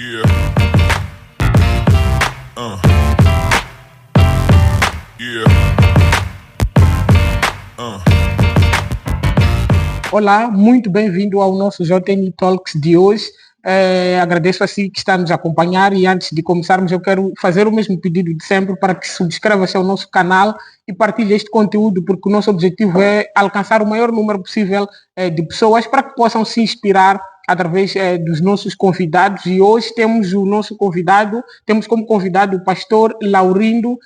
Yeah. Yeah. Olá, muito bem-vindo ao nosso JN Talks de hoje. Agradeço a si que está nos a acompanhar e antes de começarmos eu quero fazer o mesmo pedido de sempre para que subscreva-se ao nosso canal e partilhe este conteúdo porque o nosso objetivo é alcançar o maior número possível de pessoas para que possam se inspirar através dos nossos convidados e hoje temos como convidado o pastor Laurindo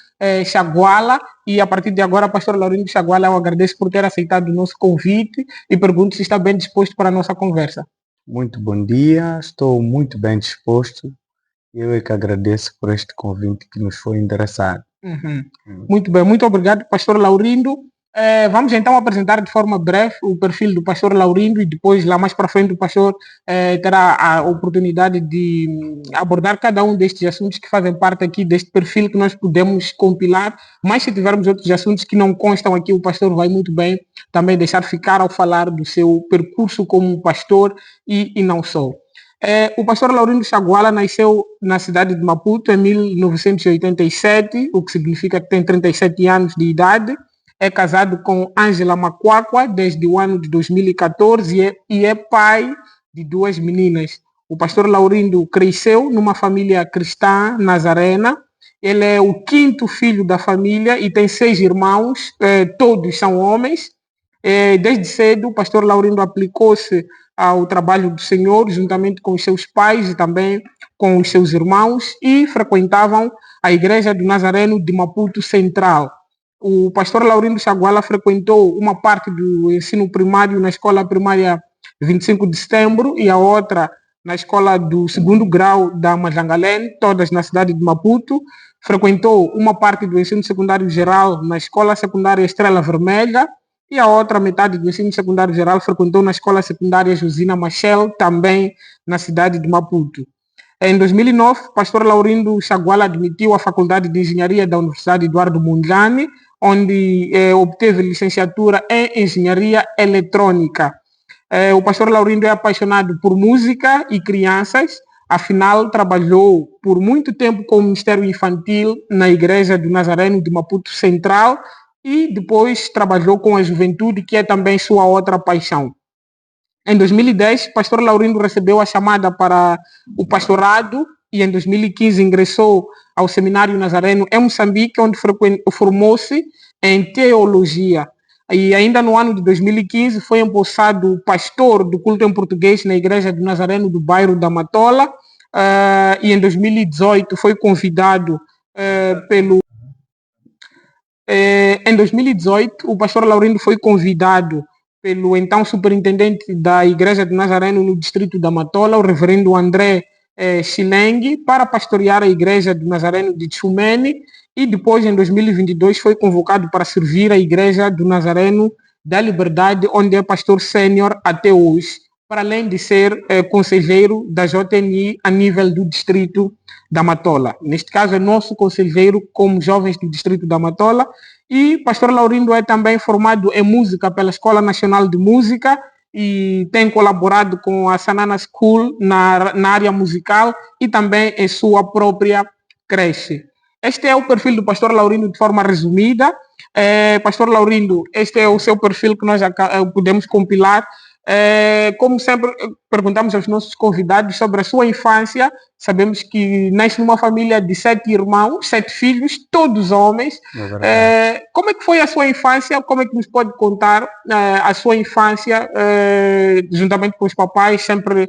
Chaguala e a partir de agora, pastor Laurindo Chaguala, eu agradeço por ter aceitado o nosso convite e pergunto se está bem disposto para a nossa conversa. Muito bom dia, estou muito bem disposto. Eu é que agradeço por este convite que nos foi endereçado. Muito bem, muito obrigado, pastor Laurindo. Vamos então apresentar de forma breve o perfil do pastor Laurindo e depois, lá mais para frente, o pastor terá a oportunidade de abordar cada um destes assuntos que fazem parte aqui deste perfil que nós podemos compilar. Mas se tivermos outros assuntos que não constam aqui, o pastor vai muito bem também deixar ficar ao falar do seu percurso como pastor e não só. O pastor Laurindo Chaguala nasceu na cidade de Maputo em 1987, o que significa que tem 37 anos de idade. É casado com Ângela Macuacua desde o ano de 2014 e é pai de duas meninas. O pastor Laurindo cresceu numa família cristã nazarena. Ele é o quinto filho da família e tem 6 irmãos, todos são homens. Desde cedo, o pastor Laurindo aplicou-se ao trabalho do Senhor, juntamente com os seus pais e também com os seus irmãos, e frequentavam a Igreja do Nazareno de Maputo Central. O pastor Laurindo Chaguala frequentou uma parte do ensino primário na escola primária 25 de setembro e a outra na escola do segundo grau da Majangalém, todas na cidade de Maputo. Frequentou uma parte do ensino secundário geral na escola secundária Estrela Vermelha e a outra metade do ensino secundário geral frequentou na escola secundária Josina Machel, também na cidade de Maputo. Em 2009, o pastor Laurindo Chaguala admitiu a Faculdade de Engenharia da Universidade Eduardo Mondlane, onde obteve licenciatura em Engenharia Eletrônica. O pastor Laurindo é apaixonado por música e crianças, afinal trabalhou por muito tempo com o Ministério Infantil na Igreja do Nazareno de Maputo Central e depois trabalhou com a juventude, que é também sua outra paixão. Em 2010, o pastor Laurindo recebeu a chamada para o pastorado e em 2015 ingressou ao Seminário Nazareno em Moçambique, onde formou-se em teologia. E ainda no ano de 2015 foi empossado pastor do culto em português na Igreja do Nazareno do bairro da Matola. E em 2018 foi convidado em 2018, o pastor Laurindo foi convidado pelo então superintendente da Igreja do Nazareno no distrito da Matola, o reverendo André Chilengue, para pastorear a Igreja do Nazareno de Tchumene e depois, em 2022, foi convocado para servir a Igreja do Nazareno da Liberdade, onde é pastor sênior até hoje, para além de ser conselheiro da JNI a nível do distrito da Matola. Neste caso é nosso conselheiro como jovens do distrito da Matola e pastor Laurindo é também formado em música pela Escola Nacional de Música e tem colaborado com a Sanana School na área musical e também em sua própria creche. Este é o perfil do pastor Laurindo de forma resumida. Pastor Laurindo, este é o seu perfil que nós podemos compilar. Como sempre, perguntamos aos nossos convidados sobre a sua infância. Sabemos que nasce numa família de 7 irmãos, 7 filhos, todos homens. Como é que foi a sua infância? Como é que nos pode contar a sua infância, juntamente com os papais, sempre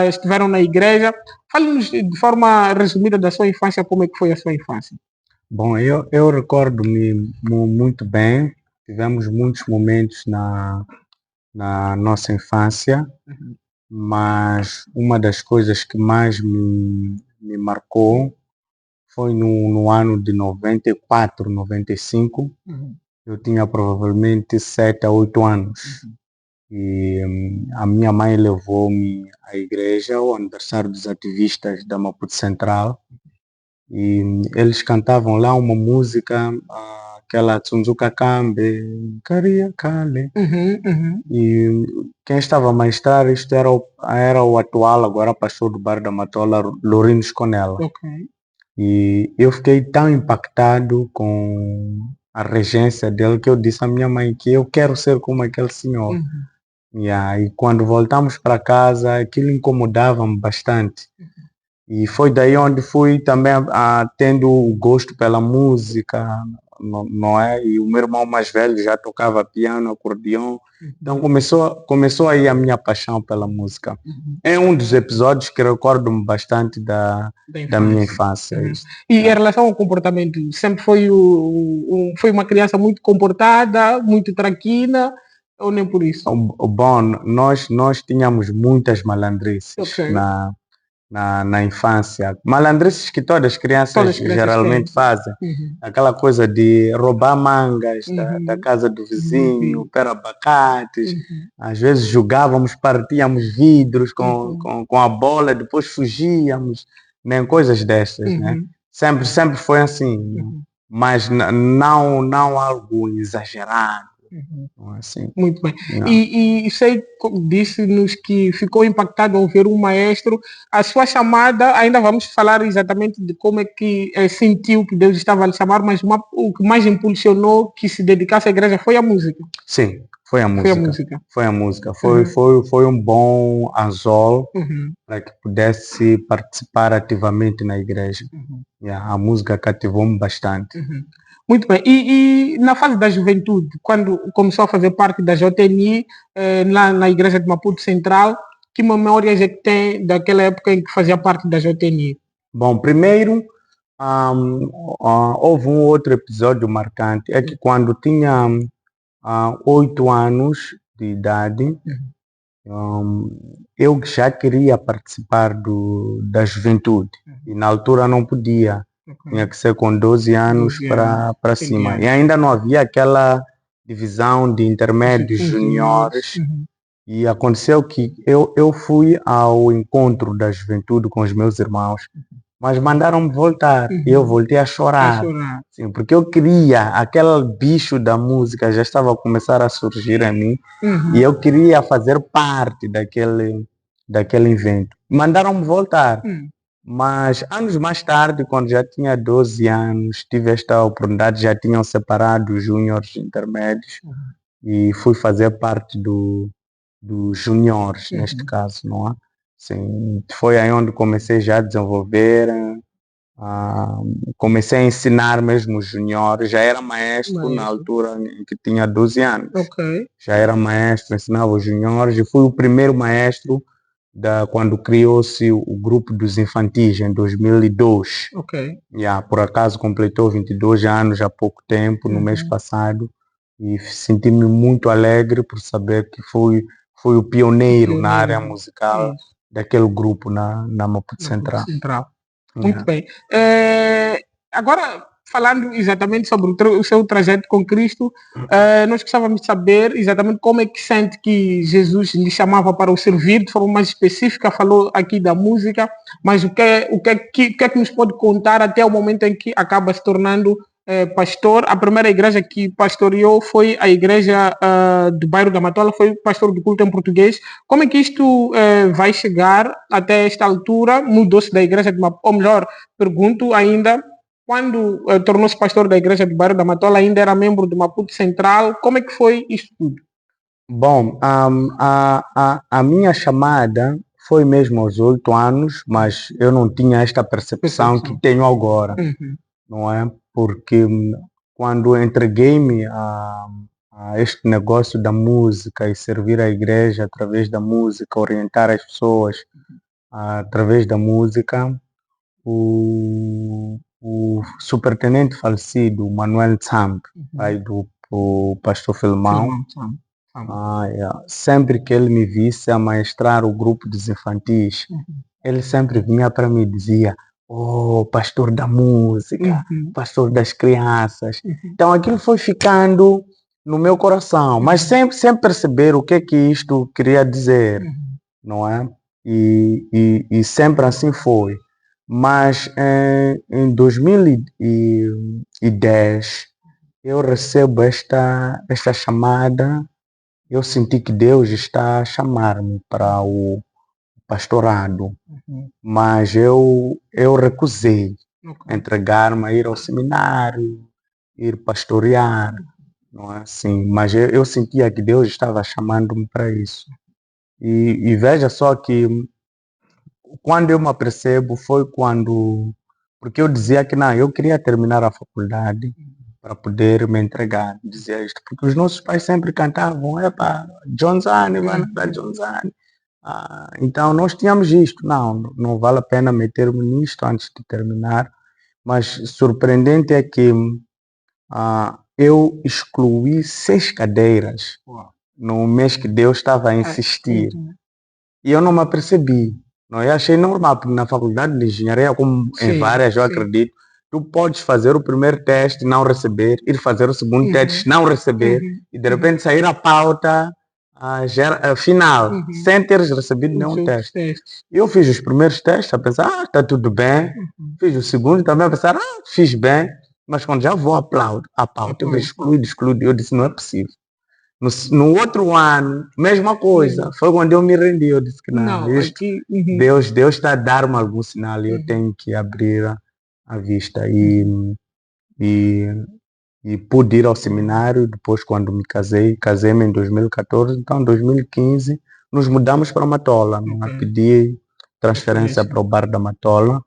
estiveram na igreja? Fale-nos de forma resumida da sua infância, como é que foi a sua infância. Bom, eu recordo-me muito bem. Tivemos muitos momentos na nossa infância, mas uma das coisas que mais me marcou foi no ano de 94, 95. Eu tinha provavelmente 7 a 8 anos. E a minha mãe levou-me à igreja, ao aniversário dos ativistas da Maputo Central. E eles cantavam lá uma música aquela Tsunzuka Kambe, Karia Kale. E quem estava a ministrar isto era o atual, agora pastor do Bairro da Matola, Lourinho Sconella. Ok. E eu fiquei tão impactado com a regência dele que eu disse à minha mãe que eu quero ser como aquele senhor. E quando voltamos para casa, aquilo incomodava-me bastante. E foi daí onde fui também tendo o gosto pela música, não é? E o meu irmão mais velho já tocava piano, acordeão. Então começou aí a minha paixão pela música. É um dos episódios que recordo-me bastante da minha infância. E em relação ao comportamento, sempre foi, foi uma criança muito comportada, muito tranquila, ou nem por isso? Bom, nós tínhamos muitas malandrices na infância. Malandrices que todas as crianças geralmente fazem. Aquela coisa de roubar mangas da casa do vizinho, pegar abacates. Às vezes jogávamos, partíamos vidros com a bola, depois fugíamos, nem coisas destas, né? Sempre foi assim, mas não algo exagerado. Assim. Muito bem. E sei, disse-nos que ficou impactado ao ver um maestro. A sua chamada, ainda vamos falar exatamente de como é que sentiu que Deus estava a lhe chamar, mas o que mais impulsionou que se dedicasse à igreja foi a música. Sim, foi a música. Foi um bom anzol para que pudesse participar ativamente na igreja. A música cativou-me bastante. Muito bem. E na fase da juventude, quando começou a fazer parte da JNI, lá na igreja de Maputo Central, que memórias é que tem daquela época em que fazia parte da JNI? Bom, primeiro, houve um outro episódio marcante, é que quando tinha 8 anos de idade, eu já queria participar da juventude, e na altura não podia. Tinha que ser com 12 anos para cima. E ainda não havia aquela divisão de intermédios, juniores. E aconteceu que eu fui ao encontro da juventude com os meus irmãos, mas mandaram-me voltar. E eu voltei a chorar. Sim, porque eu queria, aquele bicho da música já estava a começar a surgir em mim. E eu queria fazer parte daquele evento. Mandaram-me voltar. Mas anos mais tarde, quando já tinha 12 anos, tive esta oportunidade, já tinham separado os júniores intermédios e fui fazer parte dos júniores, neste caso, não é? Sim, foi aí onde comecei já a desenvolver, comecei a ensinar mesmo os júniores, já era maestro na altura em que tinha 12 anos. Já era maestro, ensinava os júniores e fui o primeiro maestro quando criou-se o grupo dos infantis em 2002. Por acaso completou 22 anos há pouco tempo, no mês passado, e senti-me muito alegre por saber que fui o pioneiro na área musical daquele grupo na Maputo Central. Muito bem. Agora, falando exatamente sobre o seu trajeto com Cristo, nós gostávamos de saber exatamente como é que sente que Jesus lhe chamava para o servir, de forma mais específica, falou aqui da música, mas o que é que nos pode contar até o momento em que acaba se tornando pastor? A primeira igreja que pastoreou foi a igreja do Bairro da Matola, foi pastor do culto em português. Como é que isto vai chegar até esta altura? Mudou-se da igreja de Matola, ou melhor, pergunto ainda, quando tornou-se pastor da igreja do Bairro da Matola, ainda era membro do Maputo Central. Como é que foi isto tudo? Bom, a minha chamada foi mesmo aos 8 anos, mas eu não tinha esta percepção que tenho agora, não é? Porque quando entreguei-me a este negócio da música e servir a igreja através da música, orientar as pessoas através da música, o supertenente falecido, Manuel Tsamp, pai do pastor Filmão, sempre que ele me visse a maestrar o grupo dos infantis, ele sempre vinha para mim e dizia: "Oh, pastor da música, pastor das crianças." Então aquilo foi ficando no meu coração, mas sem perceber o que é que isto queria dizer, não é? E sempre assim foi. Mas em 2010 eu recebo esta chamada, eu senti que Deus está a chamar-me para o pastorado, mas eu recusei entregar-me a ir ao seminário, ir pastorear, não é assim? Mas eu sentia que Deus estava chamando-me para isso. E veja só que quando eu me apercebo foi quando, porque eu dizia que não, eu queria terminar a faculdade para poder me entregar, dizia isto, porque os nossos pais sempre cantavam, epa, John Zane, vai nadar John Zane. Então nós tínhamos isto, não vale a pena meter-me nisto antes de terminar, mas surpreendente é que eu excluí 6 cadeiras no mês que Deus estava a insistir. E eu não me apercebi. Não, eu achei normal, porque na faculdade de engenharia, como em várias, eu acredito, tu podes fazer o primeiro teste e não receber, ir fazer o segundo teste não receber, e de repente sair a pauta final, sem teres recebido nenhum teste. Eu fiz os primeiros testes a pensar, está tudo bem. Fiz o segundo também a pensar, fiz bem. Mas quando já vou a pauta, eu excluído. Eu disse, não é possível. No outro ano, mesma coisa. Foi quando eu me rendi. Eu disse que não, isto, Deus está a dar-me algum sinal e eu tenho que abrir a vista. E pude ir ao seminário. Depois, quando me casei-me em 2014. Então, em 2015, nos mudamos para Matola. Pedi transferência para o bar da Matola,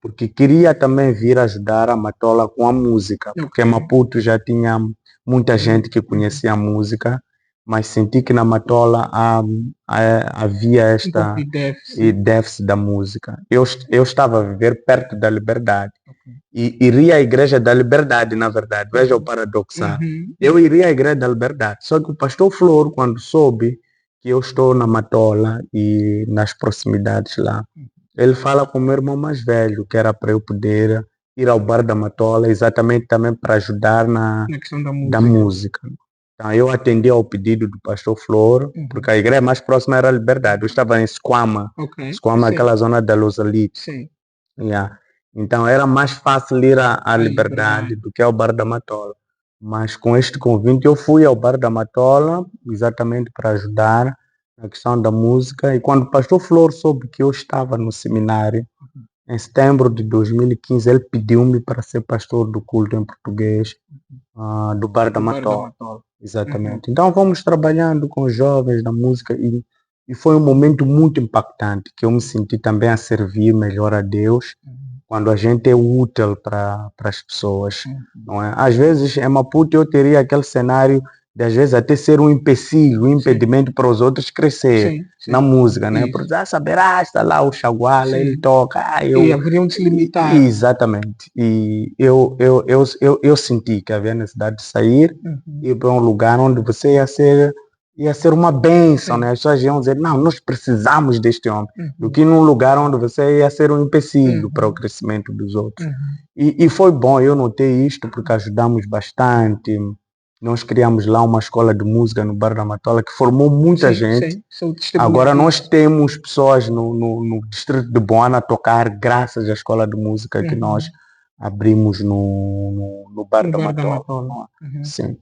porque queria também vir ajudar a Matola com a música, porque Maputo já tinha muita gente que conhecia a música, mas senti que na Matola havia esta déficit da música. Eu estava a viver perto da Liberdade e iria à Igreja da Liberdade, na verdade, veja o paradoxal. Eu iria à Igreja da Liberdade, só que o pastor Flor, quando soube que eu estou na Matola e nas proximidades lá, ele fala com o meu irmão mais velho, que era para eu poder ir ao bar da Matola, exatamente também para ajudar na questão da música. Então eu atendi ao pedido do pastor Flor, porque a igreja mais próxima era a Liberdade. Eu estava em Esquama, Esquama, aquela zona da Losalite. Então era mais fácil ir à Liberdade do que ao bar da Matola. Mas com este convite eu fui ao bar da Matola, exatamente para ajudar na questão da música. E quando o pastor Flor soube que eu estava no seminário, em setembro de 2015, ele pediu-me para ser pastor do culto em português do bar da Matola. Exatamente. Então fomos trabalhando com os jovens da música e foi um momento muito impactante, que eu me senti também a servir melhor a Deus, quando a gente é útil para as pessoas. Não é? Às vezes, em Maputo, eu teria aquele cenário de, às vezes, até ser um empecilho, um impedimento para os outros crescer na música, né? Por saber, está lá o Chaguala, ele toca. E haveriam de se limitar. Exatamente. E eu senti que havia necessidade de sair e ir para um lugar onde você ia ser uma bênção, né? As pessoas iam dizer, não, nós precisamos deste homem, do que num lugar onde você ia ser um empecilho para o crescimento dos outros. E foi bom, eu notei isto, porque ajudamos bastante. Nós criamos lá uma escola de música no bar da Matola que formou muita gente. Agora nós temos pessoas no distrito de Boana a tocar graças à escola de música que nós abrimos no bar da Matola. Sim.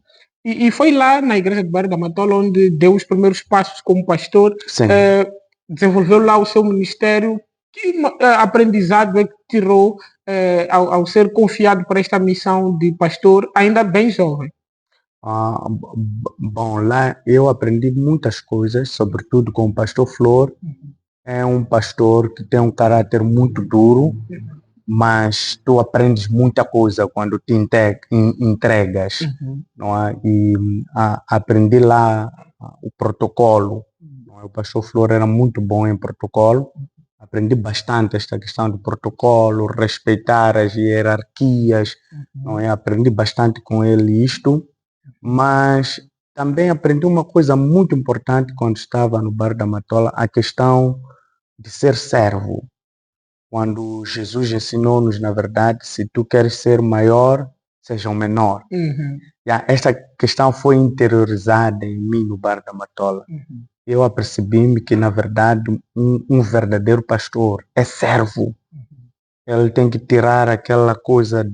E foi lá na igreja do bar da Matola onde deu os primeiros passos como pastor, desenvolveu lá o seu ministério. Que aprendizado é que tirou ao ser confiado para esta missão de pastor ainda bem jovem? Bom, lá eu aprendi muitas coisas, sobretudo com o pastor Flor. É um pastor que tem um caráter muito duro, mas tu aprendes muita coisa quando te entregas, não é? E aprendi lá o protocolo. Não é? O pastor Flor era muito bom em protocolo. Aprendi bastante esta questão do protocolo, respeitar as hierarquias. Não é? Aprendi bastante com ele isto. Mas também aprendi uma coisa muito importante quando estava no bar da Matola, a questão de ser servo. Quando Jesus ensinou-nos, na verdade, se tu queres ser maior, seja o menor. Esta questão foi interiorizada em mim no bar da Matola. Eu apercebi-me que, na verdade, um verdadeiro pastor é servo. Ele tem que tirar aquela coisa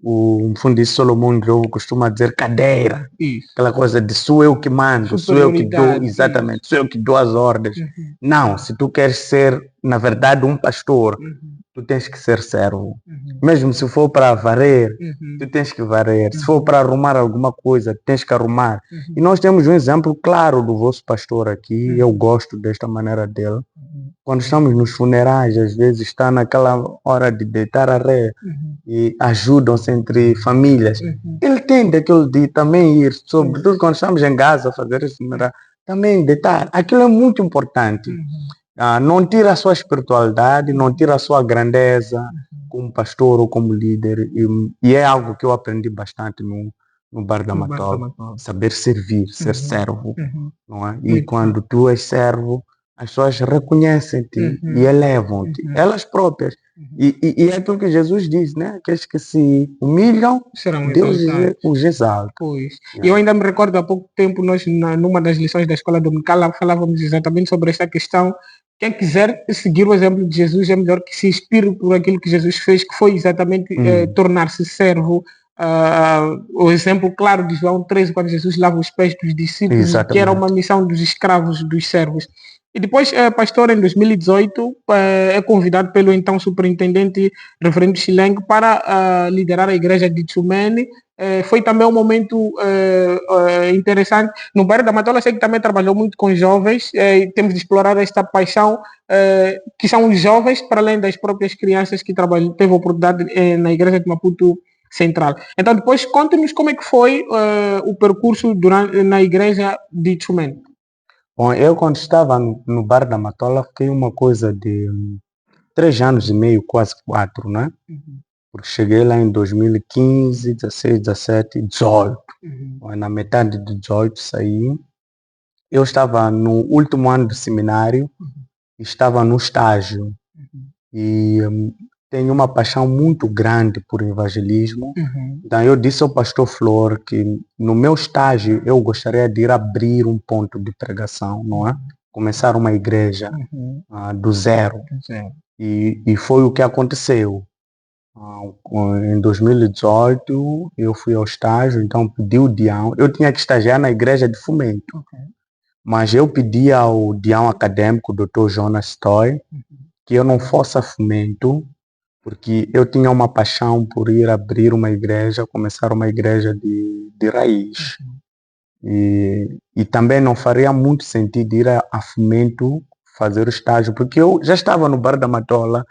o fundista Solomon Ndlovu costuma dizer cadeira. Isso. Aquela coisa de sou eu que mando, sou eu que dou, Superioridade, exatamente, sou eu que dou as ordens. Uhum. Não, se tu queres ser, na verdade, um pastor, Uhum. tu tens que ser servo. Uhum. Mesmo se for para varrer, Uhum. tu tens que varrer. Se for para arrumar alguma coisa, tens que arrumar. Uhum. E nós temos um exemplo claro do vosso pastor aqui, Uhum. eu gosto desta maneira dele. Uhum. Quando estamos nos funerais, às vezes está naquela hora de deitar a ré Uhum. e ajudam-se entre famílias. Uhum. Ele tem daquele de também ir, sobretudo quando estamos em Gaza a fazer esse funeral, também deitar. Aquilo é muito importante. Uhum. Não tira a sua espiritualidade, não tira a sua grandeza como pastor ou como líder. E é algo que eu aprendi bastante no Bar da No Bar da Matola. Matola. Saber servir, ser Uhum. servo. Uhum. Não é? E Muito quando tu és servo, as pessoas reconhecem-te Uhum. e elevam-te, Uhum. elas próprias. Uhum. E é aquilo que Jesus diz, né? Aqueles que se humilham, Serão Deus exaltados. os exalta. Pois. Yeah. Eu ainda me recordo há pouco tempo, nós, numa das lições da escola dominical, lá falávamos exatamente sobre esta questão. Quem quiser seguir o exemplo de Jesus é melhor que se inspire por aquilo que Jesus fez, que foi exatamente tornar-se servo. O exemplo claro de João 13, quando Jesus lava os pés dos discípulos, que era uma missão dos escravos, dos servos. E depois, pastor, em 2018, é convidado pelo então superintendente reverendo Chileng para liderar a igreja de Tchumene. Foi também um momento interessante. No bairro da Matola, sei que também trabalhou muito com jovens. Temos de explorar esta paixão, que são os jovens, para além das próprias crianças que teve a oportunidade na igreja de Maputo Central. Então, depois, conte-nos como é que foi o percurso na igreja de Tchumene. Bom, eu quando estava no Bar da Matola, fiquei uma coisa de 3 anos e meio, quase 4, né? Uhum. Porque cheguei lá em 2015, 16, 17, 18. Uhum. Na metade de 18 saí. Eu estava no último ano do seminário, estava no estágio. E tenho uma paixão muito grande por evangelismo. Então eu disse ao pastor Flor que no meu estágio eu gostaria de ir abrir um ponto de pregação, não é? Começar uma igreja do zero. E foi o que aconteceu. Em 2018 eu fui ao estágio, então pedi o Dião. Eu tinha que estagiar na igreja de Fomento, mas eu pedi ao Dião acadêmico, o Dr. Jonas Stoy, que eu não fosse a Fomento, porque eu tinha uma paixão por ir abrir uma igreja, começar uma igreja de raiz. E também não faria muito sentido ir a Fomento fazer o estágio, porque eu já estava no Bar da Matola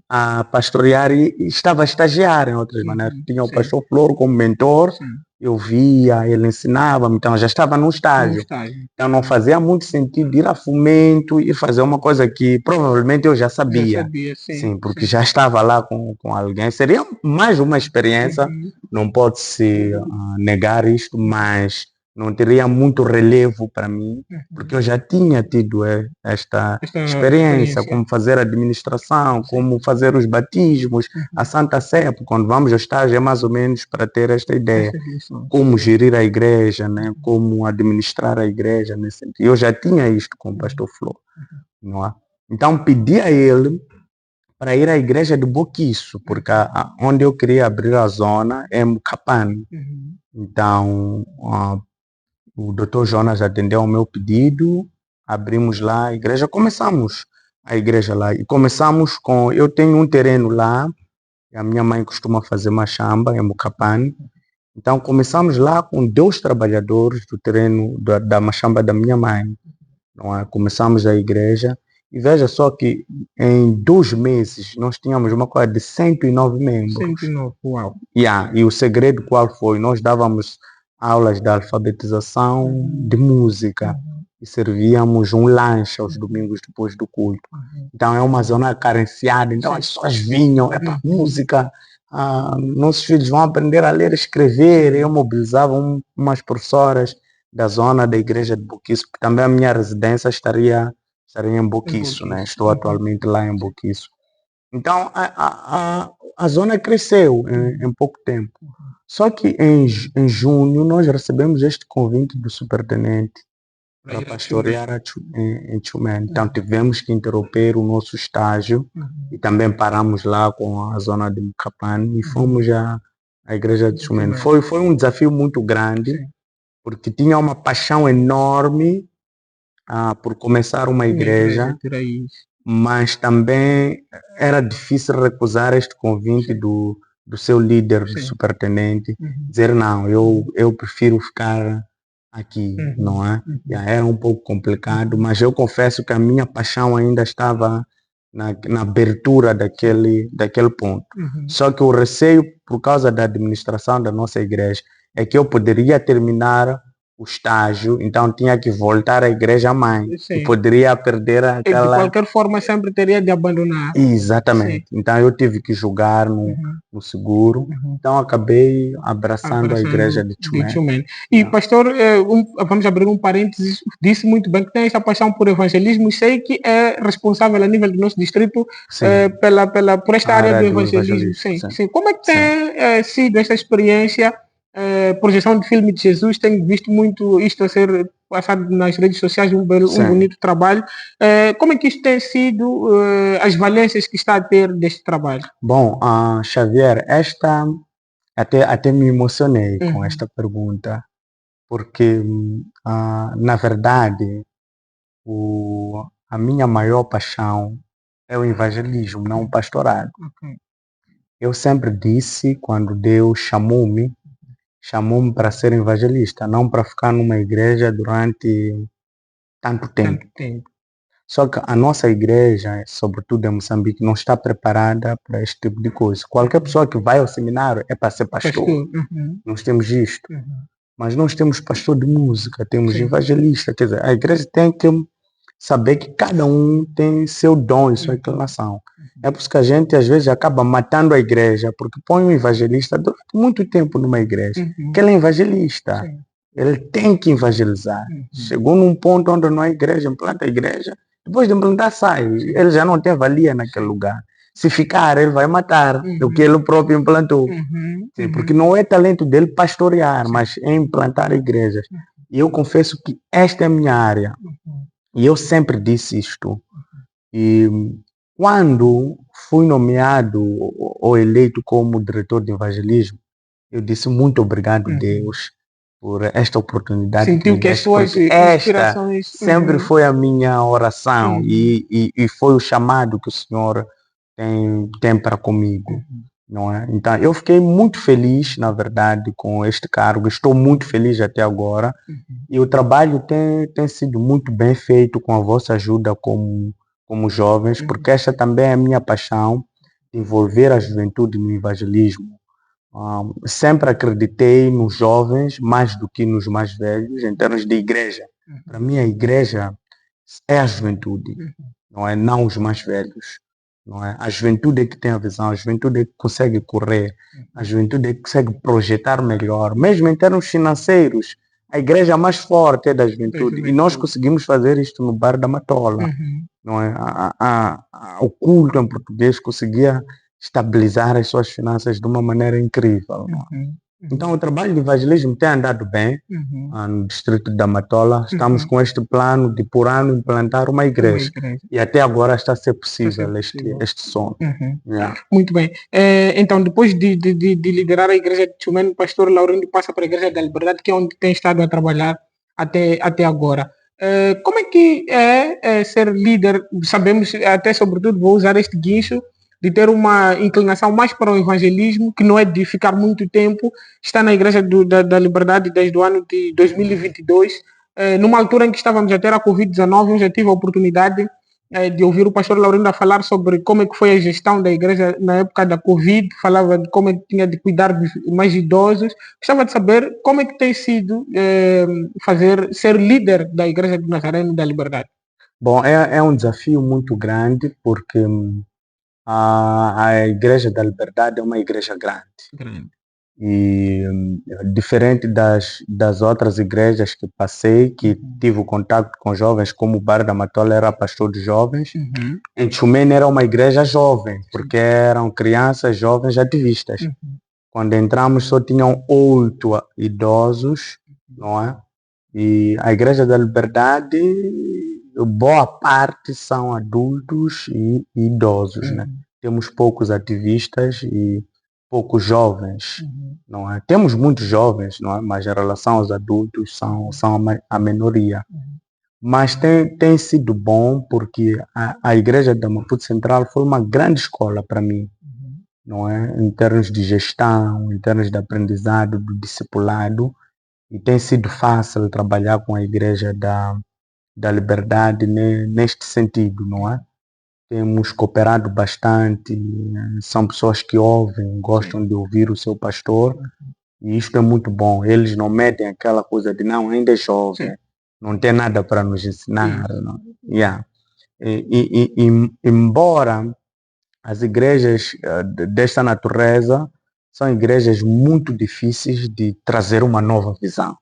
a pastorear e estava a estagiar, em outras maneiras. Tinha o pastor Flor como mentor, eu via, ele ensinava-me, então já estava no estágio. Então não fazia muito sentido ir a Fomento e fazer uma coisa que provavelmente eu já sabia. Sim, porque já estava lá com alguém. Seria mais uma experiência, não pode-se negar isto, mas não teria muito relevo para mim, porque eu já tinha tido esta experiência, como fazer administração, como fazer os batismos, a Santa Sé, quando vamos ao estágio é mais ou menos para ter esta ideia, como gerir a igreja, né? Como administrar a igreja, nesse sentido. Eu já tinha isto com o pastor Flor, não é? Então pedi a ele para ir à igreja de Boquiço, porque onde eu queria abrir a zona é Mocapane. Então o Dr. Jonas atendeu ao meu pedido, abrimos lá a igreja, começamos a igreja lá. E começamos com... Eu tenho um terreno lá, a minha mãe costuma fazer machamba, em Mocapane. Então começamos lá com 2 trabalhadores do terreno da machamba da minha mãe. Não é? Começamos a igreja e veja só que em 2 meses nós tínhamos uma coisa de 109 membros. 109, uau. E o segredo qual foi? Nós dávamos aulas de alfabetização, de música, e servíamos um lanche aos domingos depois do culto. Então é uma zona carenciada, então as pessoas vinham, é para música, nossos filhos vão aprender a ler e escrever. Eu mobilizava umas professoras da zona da igreja de Boquiço, porque também a minha residência estaria em Boquiço, né? Estou atualmente lá em Boquiço. Então a zona cresceu em pouco tempo. Só que em junho nós recebemos este convite do superintendente para pastorear em Tchumene. Então tivemos que interromper o nosso estágio e também paramos lá com a zona de Mocapane e fomos a igreja de Tchumene. Tchumene. Foi um desafio muito grande, Sim. porque tinha uma paixão enorme por começar uma igreja, ter aí. mas também era difícil recusar este convite Sim. do seu líder, do Sim. superintendente, Uhum. dizer não, eu prefiro ficar aqui, Uhum. não é? Uhum. Era um pouco complicado, mas eu confesso que a minha paixão ainda estava na abertura daquele ponto. Uhum. Só que o receio, por causa da administração da nossa igreja, é que eu poderia terminar o estágio, então tinha que voltar à igreja mãe Sim. e poderia perder E de aquela... qualquer forma sempre teria de abandonar. Exatamente. Sim. Então eu tive que jogar Uhum. no seguro, Uhum. então acabei abraçando a igreja de Tchumene. Tchumene. E pastor, vamos abrir um parênteses, disse muito bem que tem essa paixão por evangelismo e sei que é responsável a nível do nosso distrito por esta área do evangelismo. Sim. Como é que tem sido esta experiência? Projeção de filme de Jesus, tenho visto muito isto a ser passado nas redes sociais, um bonito trabalho. Como é que isto tem sido, as valências que está a ter deste trabalho? Bom, Xavier, esta até me emocionei com esta pergunta, porque na verdade a minha maior paixão é o evangelismo, não o pastorado. Okay. Eu sempre disse, quando Deus chamou-me para ser evangelista, não para ficar numa igreja durante tanto tempo. Só que a nossa igreja, sobretudo em Moçambique, não está preparada para este tipo de coisa. Qualquer pessoa que vai ao seminário é para ser pastor. Nós temos isto. Mas nós temos pastor de música, temos evangelista. Quer dizer, a igreja tem que saber que cada um tem seu dom e sua inclinação. É por isso que a gente às vezes acaba matando a igreja, porque põe um evangelista durante muito tempo numa igreja, que ele é evangelista. Ele tem que evangelizar. Chegou num ponto onde não há igreja, implanta a igreja, depois de implantar sai. Ele já não tem valia naquele lugar. Se ficar, ele vai matar o que ele próprio implantou. Porque não é talento dele pastorear, mas é implantar igrejas. E eu confesso que esta é a minha área. E eu sempre disse isto. E quando fui nomeado ou eleito como diretor de evangelismo, eu disse muito obrigado, Deus, por esta oportunidade. Sentiu que as suas inspirações... sempre foi a minha oração e foi o chamado que o Senhor tem para comigo. Não é? Então, eu fiquei muito feliz, na verdade, com este cargo. Estou muito feliz até agora. E o trabalho tem sido muito bem feito com a vossa ajuda como jovens, porque esta também é a minha paixão, envolver a juventude no evangelismo. Sempre acreditei nos jovens mais do que nos mais velhos, em termos de igreja. Para mim, a igreja é a juventude, não os mais velhos. Não é? A juventude é que tem a visão, a juventude é que consegue correr, a juventude é que consegue projetar melhor, mesmo em termos financeiros. A igreja mais forte é da juventude e nós conseguimos fazer isto no Bar da Matola. Não é? O culto em português conseguia estabilizar as suas finanças de uma maneira incrível. Então o trabalho de evangelismo tem andado bem no distrito da Matola. Estamos com este plano de por ano implantar uma igreja. E até agora está a ser possível este sonho. Muito bem. Então, depois de liderar a igreja de Tchumene, o pastor Laurindo passa para a Igreja da Liberdade, que é onde tem estado a trabalhar até agora. Como é que é ser líder? Sabemos, até sobretudo, vou usar este guincho, de ter uma inclinação mais para o evangelismo, que não é de ficar muito tempo, está na Igreja da Liberdade desde o ano de 2022, numa altura em que estávamos a ter a Covid-19, eu já tive a oportunidade de ouvir o pastor Laurindo a falar sobre como é que foi a gestão da igreja na época da Covid, falava de como é que tinha de cuidar dos mais idosos. Gostava de saber como é que tem sido ser líder da Igreja do Nazareno da Liberdade. Bom, é um desafio muito grande, porque a Igreja da Liberdade é uma igreja grande. E diferente das outras igrejas que passei, que tive o contato com jovens, como o Bar da Matola era pastor de jovens, em Tchumene era uma igreja jovem, porque eram crianças jovens ativistas. Quando entramos só tinham 8 idosos, não é? E a Igreja da Liberdade, boa parte são adultos e idosos, né? Temos poucos ativistas e poucos jovens, não é? Temos muitos jovens, não é? Mas em relação aos adultos são a minoria. Mas tem sido bom porque a Igreja da Maputo Central foi uma grande escola para mim, não é? Em termos de gestão, em termos de aprendizado, do discipulado, e tem sido fácil trabalhar com a Igreja da Liberdade neste sentido, não é? Temos cooperado bastante, são pessoas que ouvem, gostam de ouvir o seu pastor, e isto é muito bom. Eles não metem aquela coisa de não, ainda é jovem, não tem nada para nos ensinar. Não. Yeah. Embora as igrejas desta natureza são igrejas muito difíceis de trazer uma nova visão.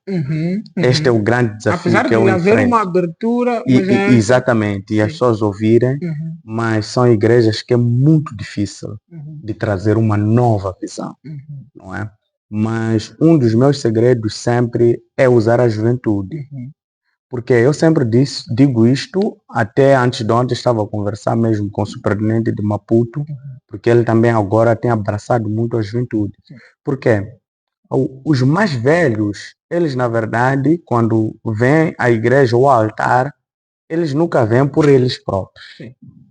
Este é o grande desafio apesar que eu de haver enfrento. uma abertura, Exatamente, e as pessoas ouvirem, mas são igrejas que é muito difícil de trazer uma nova visão, não é? Mas um dos meus segredos sempre é usar a juventude. Porque eu sempre digo isto, até antes de ontem estava a conversar mesmo com o superintendente de Maputo, porque ele também agora tem abraçado muito a juventude. Por quê? Os mais velhos, eles na verdade, quando vêm à igreja ou ao altar, eles nunca vêm por eles próprios.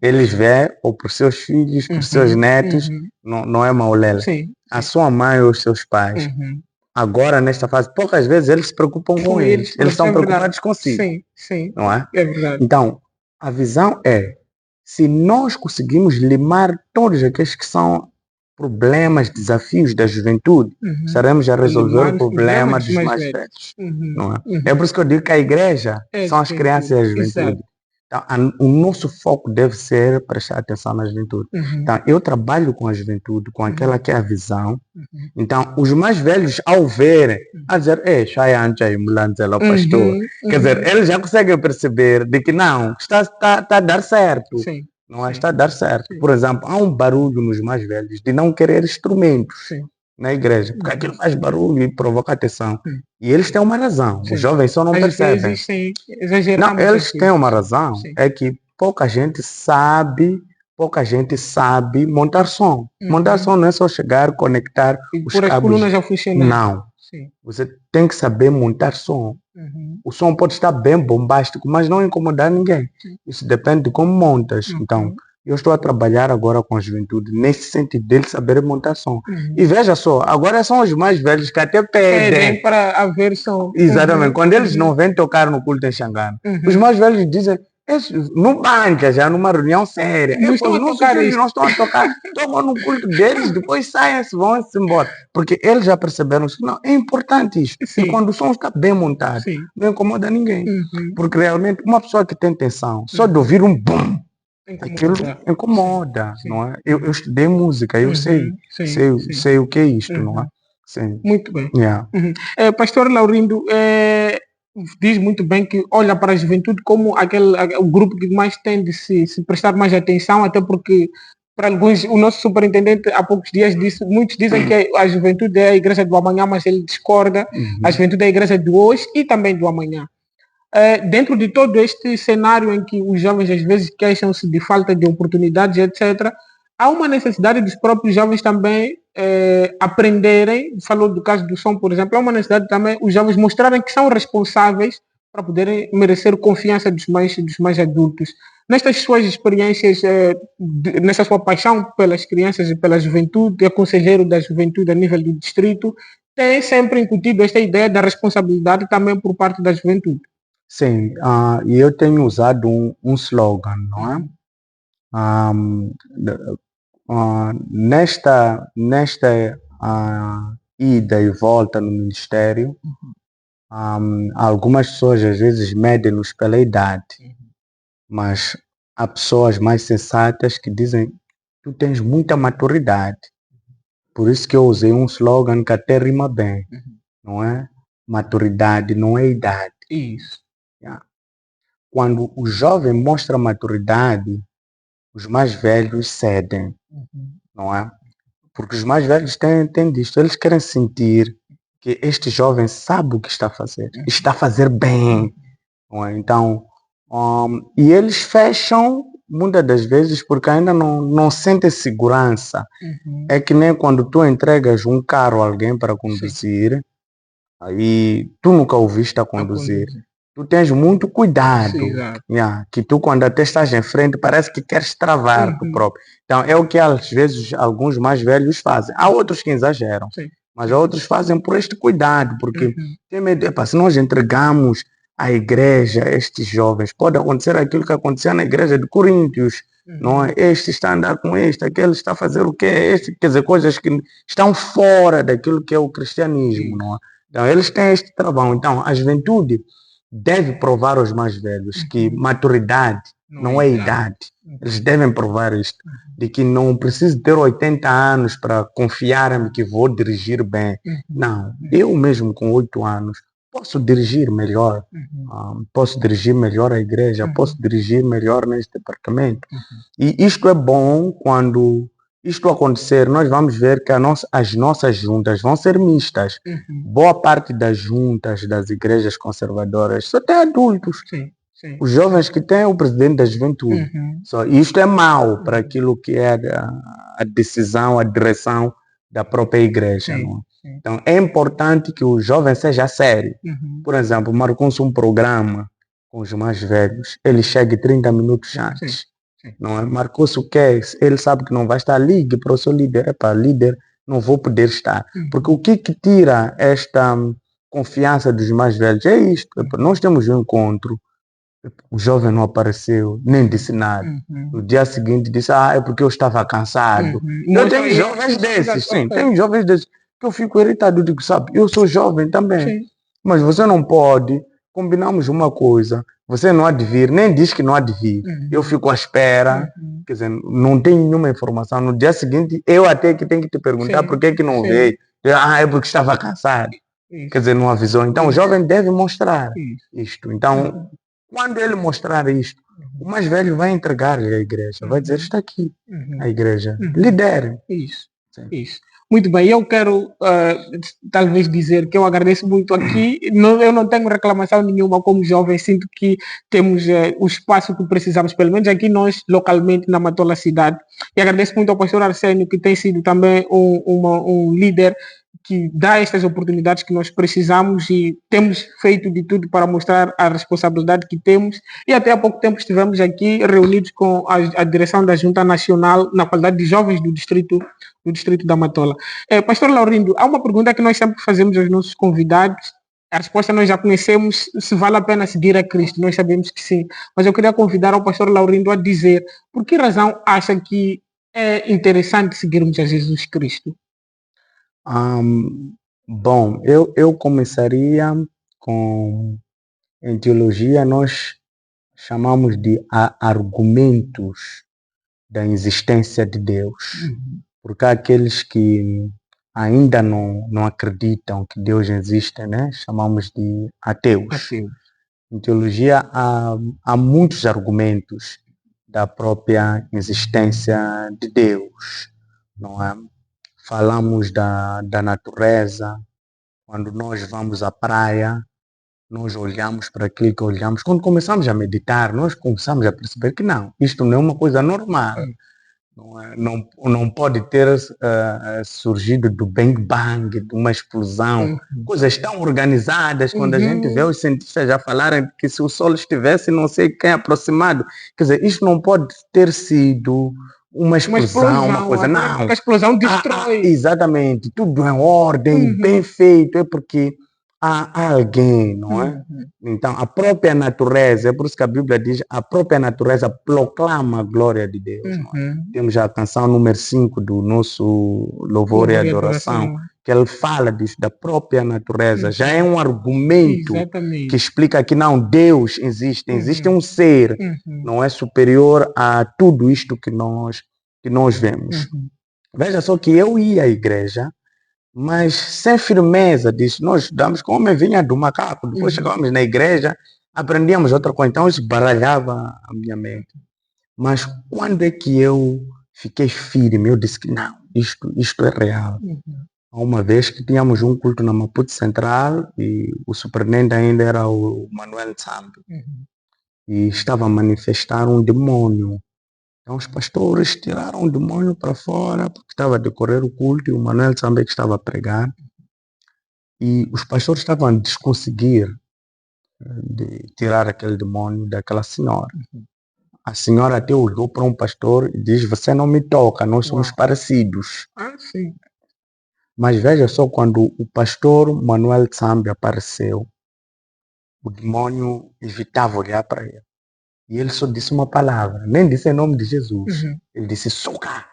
Eles vêm ou por seus filhos, por seus netos, não é maulela. A sua mãe ou os seus pais. Agora, nesta fase, poucas vezes eles se preocupam com eles. Eles estão preocupados consigo. Não é? É verdade. Então, a visão é, se nós conseguimos limar todos aqueles que são problemas, desafios da juventude, estaremos a resolver o problema dos mais velhos. Não é? É por isso que eu digo que a igreja são as crianças e a juventude. Então, o nosso foco deve ser prestar atenção na juventude. Então, eu trabalho com a juventude, com aquela que é a visão. Então, os mais velhos, ao verem, a dizer, pastor. Quer dizer, eles já conseguem perceber de que não, está a dar certo. Não é? Está a dar certo. Por exemplo, há um barulho nos mais velhos de não querer instrumentos na igreja, porque aquilo faz barulho e provoca atenção. E eles têm uma razão. Os jovens só não percebem. Não, eles têm uma razão. É que pouca gente sabe montar som. Montar som não é só chegar, conectar os cabos. As colunas já funcionam. Não. Você tem que saber montar som. O som pode estar bem bombástico, mas não incomodar ninguém. Isso depende de como montas. Então, eu estou a trabalhar agora com a juventude nesse sentido deles saberem montar som. E veja só, agora são os mais velhos que até pedem para haver som. Exatamente. Quando eles não vêm tocar no culto em Xangana, os mais velhos dizem, no banca, já numa reunião séria. Não estão a tocar, tocam no culto deles, depois saem-se, vão-se embora. Porque eles já perceberam que não, é importante isto. E quando o som está bem montado, não incomoda ninguém. Porque realmente uma pessoa que tem atenção, só de ouvir um bum, aquilo incomoda, não é? Eu estudei música, eu sei o que é isto, não é? Sim. Muito bem. Pastor Laurindo, diz muito bem que olha para a juventude como o grupo que mais tem de se prestar mais atenção, até porque para alguns, o nosso superintendente há poucos dias disse, muitos dizem que a juventude é a igreja do amanhã, mas ele discorda, a juventude é a igreja do hoje e também do amanhã. Dentro de todo este cenário em que os jovens às vezes queixam-se de falta de oportunidades, etc., há uma necessidade dos próprios jovens também aprenderem, falou do caso do som, por exemplo, há uma necessidade também os jovens mostrarem que são responsáveis para poderem merecer confiança dos mais adultos. Nestas suas experiências, nessa sua paixão pelas crianças e pela juventude, é conselheiro da juventude a nível do distrito, tem sempre incutido esta ideia da responsabilidade também por parte da juventude. Sim, e eu tenho usado um slogan, não é? Nesta ida e volta no ministério, algumas pessoas às vezes medem-nos pela idade, mas há pessoas mais sensatas que dizem tu tens muita maturidade. Por isso que eu usei um slogan que até rima bem, não é? Maturidade não é idade. Isso. Quando o jovem mostra maturidade, os mais velhos cedem, não é? Porque os mais velhos têm disto, eles querem sentir que este jovem sabe o que está a fazer, está a fazer bem, não é? Então, e eles fecham muitas das vezes porque ainda não sentem segurança. Uhum. É que nem quando tu entregas um carro a alguém para Sim. conduzir, aí tu nunca o viste a conduzir. conduzir. Tu tens muito cuidado. Sim, exato. Que tu quando até estás em frente parece que queres travar tu Uhum. próprio. Então é o que às vezes alguns mais velhos fazem. Há outros que exageram, Sim. mas outros fazem por este cuidado, porque Uhum. tem medo, epa, se nós entregamos à igreja estes jovens, pode acontecer aquilo que acontecia na igreja de Coríntios, não é? Este está a andar com este, aquele está a fazer o quê? Este, quer dizer, coisas que estão fora daquilo que é o cristianismo, não é? Então eles têm este travão. Então a juventude deve provar aos mais velhos que maturidade não é idade. Eles devem provar isto, de que não preciso ter 80 anos para confiar-me que vou dirigir bem. Não, eu mesmo com 8 anos posso dirigir melhor, posso dirigir melhor a igreja, posso dirigir melhor neste departamento. E isto é bom quando isto acontecer, nós vamos ver que as nossas juntas vão ser mistas. Boa parte das juntas das igrejas conservadoras só tem adultos. Sim. Os jovens que têm o presidente da juventude. Isto é mau para aquilo que é a decisão, a direção da própria igreja. Não é? Então é importante que o jovem seja sério. Por exemplo, marcou-se um programa com os mais velhos, ele chegue 30 minutos antes. Não é? Marcou-se o quê? Ele sabe que não vai estar, ligue para o seu líder. Líder, não vou poder estar. Porque o que tira esta confiança dos mais velhos é isto. Nós temos um encontro, o jovem não apareceu, nem disse nada. No dia seguinte disse, é porque eu estava cansado. Eu tenho jovens desses, sim, tenho jovens desses que eu fico irritado, eu digo, sabe, eu sou jovem também, mas você não pode, combinamos uma coisa, você não há de vir, nem diz que não há de vir, eu fico à espera, quer dizer, não tenho nenhuma informação, no dia seguinte eu até que tenho que te perguntar por que não veio, é porque estava cansado, quer dizer, não avisou. Então o jovem deve mostrar isto, então quando ele mostrar isto, o mais velho vai entregar-lhe a igreja, vai dizer, está aqui a igreja, lidere. Isso. Muito bem, eu quero talvez dizer que eu agradeço muito aqui, eu não tenho reclamação nenhuma como jovem, sinto que temos o espaço que precisamos, pelo menos aqui nós, localmente, na Matola cidade, e agradeço muito ao pastor Arsénio, que tem sido também um líder que dá estas oportunidades que nós precisamos e temos feito de tudo para mostrar a responsabilidade que temos, e até há pouco tempo estivemos aqui reunidos com a direção da Junta Nacional na qualidade de jovens do distrito da Matola. Pastor Laurindo, há uma pergunta que nós sempre fazemos aos nossos convidados. A resposta nós já conhecemos, se vale a pena seguir a Cristo, nós sabemos que sim. Mas eu queria convidar o pastor Laurindo a dizer por que razão acha que é interessante seguirmos a Jesus Cristo? Bom, eu começaria com, em teologia, nós chamamos de argumentos da existência de Deus. Porque há aqueles que ainda não acreditam que Deus existe, né? Chamamos de ateus. Em teologia há muitos argumentos da própria existência de Deus, não é? Falamos da natureza, quando nós vamos à praia, nós olhamos para aquilo que olhamos. Quando começamos a meditar, nós começamos a perceber que não, isto não é uma coisa normal. Não pode ter surgido do Bang Bang, de uma explosão. Coisas tão organizadas, quando a gente vê os cientistas já falarem que se o Sol estivesse não sei quem aproximado, quer dizer, isto não pode ter sido uma explosão, uma coisa, não. A explosão destrói. Exatamente, tudo em ordem, bem feito, é porque há alguém, não é? Então, a própria natureza, é por isso que a Bíblia diz, a própria natureza proclama a glória de Deus. Temos a canção número 5 do nosso Louvor e Adoração, que ele fala disso, da própria natureza. Já é um argumento que explica que não, Deus existe, existe um ser, não é superior a tudo isto que nós vemos. Veja só que eu ia à igreja, mas sem firmeza disso. Nós estudamos como homem vinha do macaco, depois chegávamos na igreja, aprendíamos outra coisa, então isso baralhava a minha mente. Mas quando é que eu fiquei firme, eu disse que não, isto é real. Há uma vez que tínhamos um culto na Maputo Central e o superintendente ainda era o Manuel Tsambi, e estava a manifestar um demônio Então os pastores tiraram o demônio para fora, porque estava a decorrer o culto e o Manuel também que estava a pregar. E os pastores estavam a desconseguir de tirar aquele demônio daquela senhora. A senhora até olhou para um pastor e diz: você não me toca, nós somos parecidos. Sim. Mas veja só, quando o pastor Manuel Tsambi apareceu, o demônio evitava olhar para ele. E ele só disse uma palavra, nem disse em nome de Jesus. Ele disse: suga!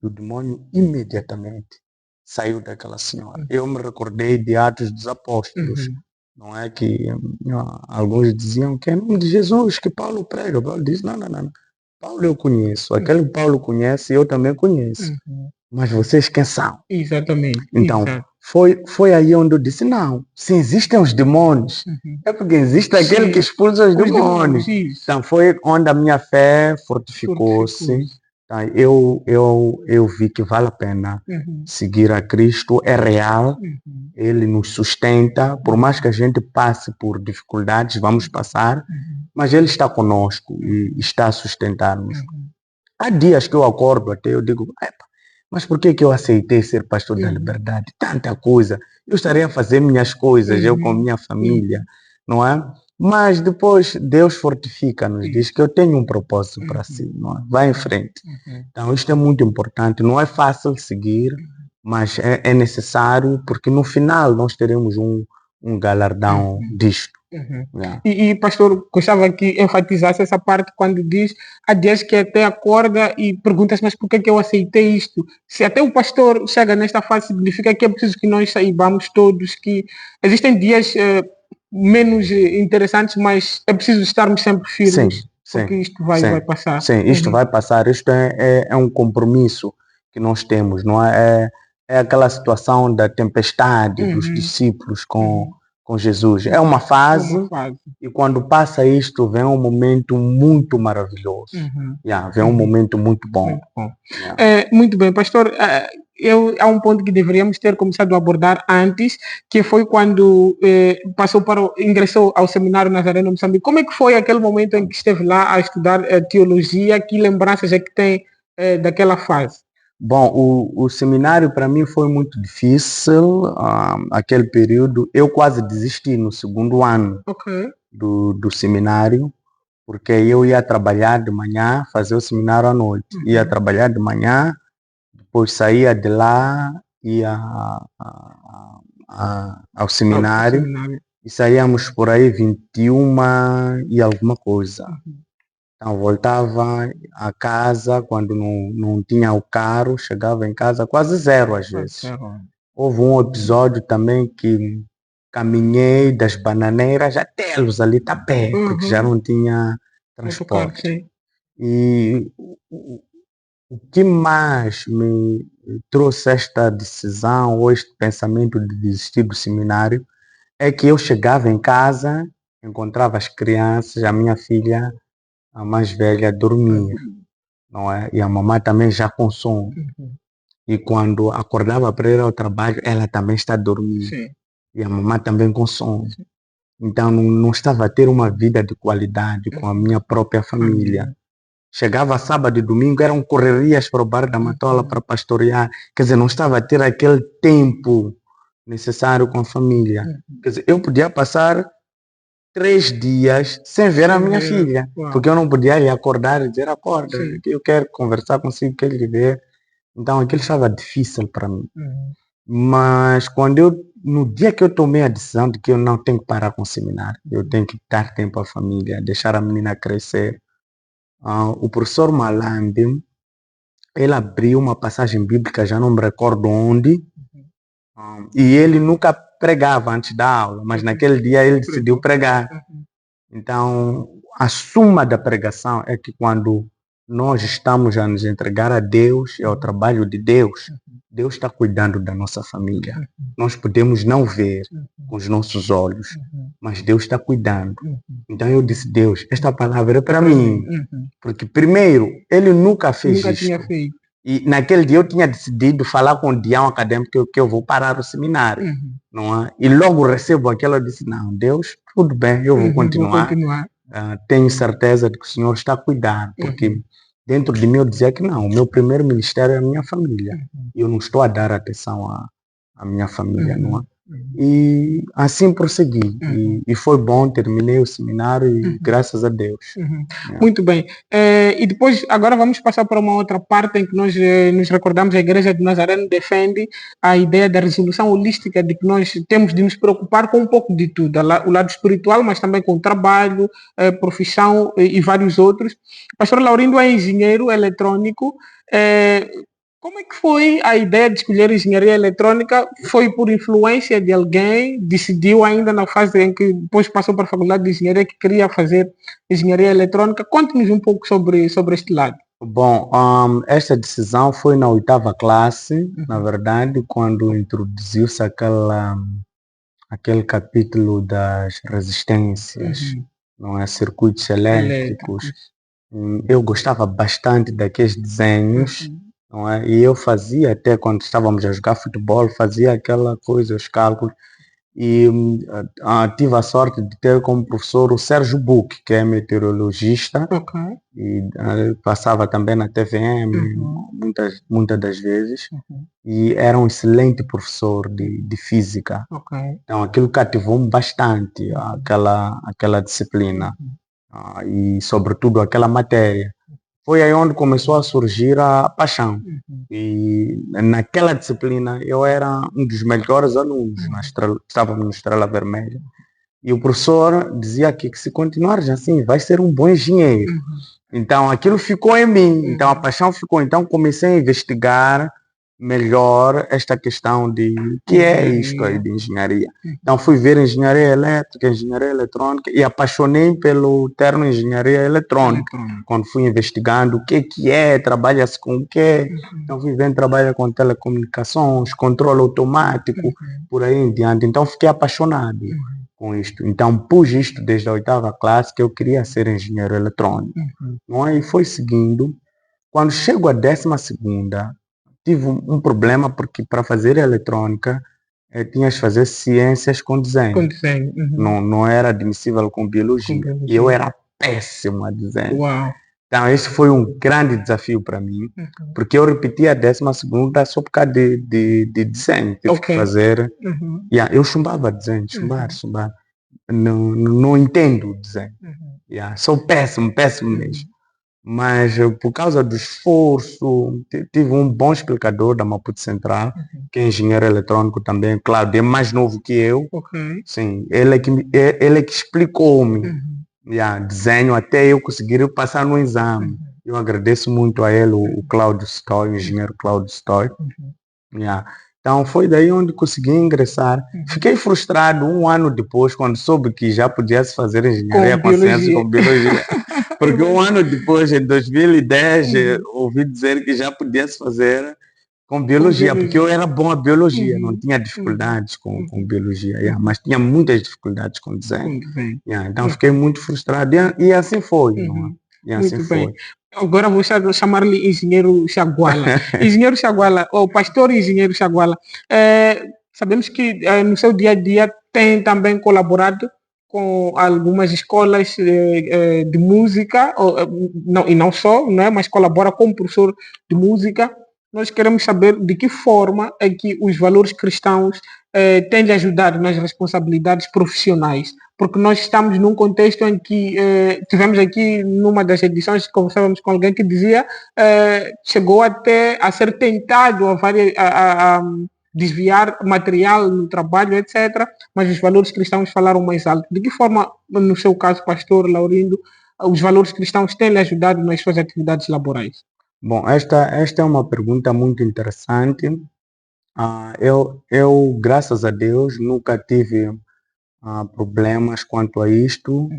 E o demônio imediatamente saiu daquela senhora. Eu me recordei de Atos dos Apóstolos. Não é que alguns diziam que é em nome de Jesus que Paulo prega. Paulo diz: não. Paulo eu conheço. Aquele que Paulo conhece, eu também conheço. Mas vocês quem são? Exatamente. Então, foi aí onde eu disse: não, se existem os demônios, é porque existe aquele que expulsa os demônios. Então, foi onde a minha fé fortificou-se. Então, eu vi que vale a pena seguir a Cristo, é real, Ele nos sustenta, por mais que a gente passe por dificuldades, vamos passar, mas Ele está conosco e está a sustentar-nos. Há dias que eu acordo até, eu digo: mas por que eu aceitei ser pastor da liberdade? Tanta coisa. Eu estaria a fazer minhas coisas, eu com minha família, não é? Mas depois Deus fortifica-nos, diz que eu tenho um propósito para si, não é? Vai em frente. Então isto é muito importante. Não é fácil seguir, mas é necessário, porque no final nós teremos um galardão disto. E pastor, gostava que enfatizasse essa parte quando diz: há dias que até acorda e pergunta-se: mas por que eu aceitei isto? Se até o pastor chega nesta fase, significa que é preciso que nós saibamos todos que existem dias menos interessantes, mas é preciso estarmos sempre firmes, porque isto vai passar. Sim, isto vai passar. Isto é um compromisso que nós temos, não é? É aquela situação da tempestade dos discípulos com Jesus. É uma fase, e quando passa isto, vem um momento muito maravilhoso. Vem um momento muito bom. Muito bem, pastor. Há um ponto que deveríamos ter começado a abordar antes, que foi quando ingressou ao Seminário Nazareno Moçambique. Como é que foi aquele momento em que esteve lá a estudar teologia? Que lembranças é que tem daquela fase? Bom, o seminário para mim foi muito difícil, aquele período. Eu quase desisti no segundo ano do seminário, porque eu ia trabalhar de manhã, fazer o seminário à noite. Ia trabalhar de manhã, depois saía de lá, ia ao seminário, e saíamos por aí 21 e alguma coisa. Então voltava a casa quando não tinha o carro, chegava em casa quase zero às vezes. Houve um episódio também que caminhei das Bananeiras até Los ali Tapé, porque já não tinha transporte. E o que mais me trouxe esta decisão ou este pensamento de desistir do seminário é que eu chegava em casa, encontrava as crianças, a minha filha, a mais velha, dormir, não é? E a mamãe também já com sono. E quando acordava para ir ao trabalho, ela também está a dormir. E a mamãe também com sono. Então não estava a ter uma vida de qualidade com a minha própria família. Chegava sábado e domingo, eram correrias para o Bar da Matola para pastorear. Quer dizer, não estava a ter aquele tempo necessário com a família. Quer dizer, eu podia passar 3 dias sem ver a minha filha, porque eu não podia lhe acordar e dizer: acorda, eu quero conversar consigo, quero lhe ver. Então aquilo estava difícil para mim. Mas no dia que eu tomei a decisão de que eu não tenho que parar com o seminário, eu tenho que dar tempo à família, deixar a menina crescer, o professor Malambi, ele abriu uma passagem bíblica, já não me recordo onde, e ele nunca pregava antes da aula, mas naquele dia ele decidiu pregar. Então, a suma da pregação é que quando nós estamos a nos entregar a Deus e ao trabalho de Deus, Deus está cuidando da nossa família. Nós podemos não ver com os nossos olhos, mas Deus está cuidando. Então eu disse: Deus, esta palavra é para mim. Porque primeiro, ele nunca fez isso. E naquele dia eu tinha decidido falar com o Dião Acadêmico que eu vou parar o seminário. Não é? E logo recebo aquilo, eu disse: não, Deus, tudo bem, eu vou continuar. tenho certeza de que o Senhor está a cuidar, porque dentro de mim eu dizia que não, o meu primeiro ministério é a minha família. Eu não estou a dar atenção à minha família, não é? E assim prossegui. E foi bom, terminei o seminário e graças a Deus. Muito bem. E depois, agora vamos passar para uma outra parte em que nós nos recordamos, a Igreja de Nazareno defende a ideia da resolução holística, de que nós temos de nos preocupar com um pouco de tudo, o lado espiritual, mas também com o trabalho, profissão e vários outros. O pastor Laurindo é engenheiro eletrônico. Como é que foi a ideia de escolher engenharia eletrônica? Foi por influência de alguém? Decidiu ainda na fase em que depois passou para a faculdade de engenharia que queria fazer engenharia eletrônica? Conte-nos um pouco sobre este lado. Bom, esta decisão foi na 8ª classe, na verdade, quando introduziu-se aquele capítulo das resistências, não é? Circuitos elétricos. Eu gostava bastante daqueles desenhos. Não é? E eu fazia, até quando estávamos a jogar futebol, fazia aquela coisa, os cálculos. E tive a sorte de ter como professor o Sérgio Buch, que é meteorologista, e passava também na TVM muitas das vezes, e era um excelente professor de física. Então aquilo cativou-me bastante, aquela disciplina, e sobretudo aquela matéria. Foi aí onde começou a surgir a paixão. E naquela disciplina eu era um dos melhores alunos, estávamos na Estrela Vermelha. E o professor dizia que se continuares assim, vais ser um bom engenheiro. Então aquilo ficou em mim, então a paixão ficou. Então comecei a investigar melhor esta questão de que é isto aí de engenharia. Então fui ver engenharia elétrica, engenharia eletrônica e apaixonei pelo termo engenharia eletrônica. Quando fui investigando o que é, trabalha-se com o que, então fui vendo, trabalha com telecomunicações, controle automático, por aí em diante. Então fiquei apaixonado com isto. Então pus isto desde a 8ª classe que eu queria ser engenheiro eletrônico. Não é? E foi seguindo. Quando chego à 12ª, tive um problema porque para fazer eletrônica tinhas de fazer ciências com desenho. Não era admissível com biologia. E eu era péssimo a desenho. Então esse foi um grande desafio para mim, porque eu repeti a 12ª só por causa de desenho. Tive que fazer. Eu chumbava desenho, chumbar. Não entendo o desenho. Sou péssimo mesmo. Mas por causa do esforço, tive um bom explicador da Maputo Central, que é engenheiro eletrônico também, Cláudio, é mais novo que eu. Sim, ele é que explicou-me desenho até eu conseguir passar no exame. Eu agradeço muito a ele, o Cláudio Stoy, o engenheiro Cláudio Stoy. Então foi daí onde consegui ingressar. Fiquei frustrado um ano depois, quando soube que já podia se fazer engenharia com ciência com biologia. Porque um ano depois, em 2010, ouvi dizer que já podia se fazer com biologia, porque eu era bom a biologia, não tinha dificuldades com biologia, mas tinha muitas dificuldades com desenho. Então fiquei muito frustrado e assim foi. E assim muito foi. Bem. Agora vou chamar-lhe Engenheiro Chaguala. Engenheiro Chaguala, ou Pastor Engenheiro Chaguala, sabemos que no seu dia a dia tem também colaborado com algumas escolas de música, e não só, né, mas colabora como professor de música. Nós queremos saber de que forma é que os valores cristãos têm de ajudar nas responsabilidades profissionais, porque nós estamos num contexto em que tivemos aqui numa das edições que conversávamos com alguém que dizia chegou até a ser tentado a desviar material no trabalho, etc. Mas os valores cristãos falaram mais alto. De que forma, no seu caso, pastor Laurindo, os valores cristãos têm lhe ajudado nas suas atividades laborais? Bom, esta é uma pergunta muito interessante. Eu, graças a Deus, nunca tive problemas quanto a isto.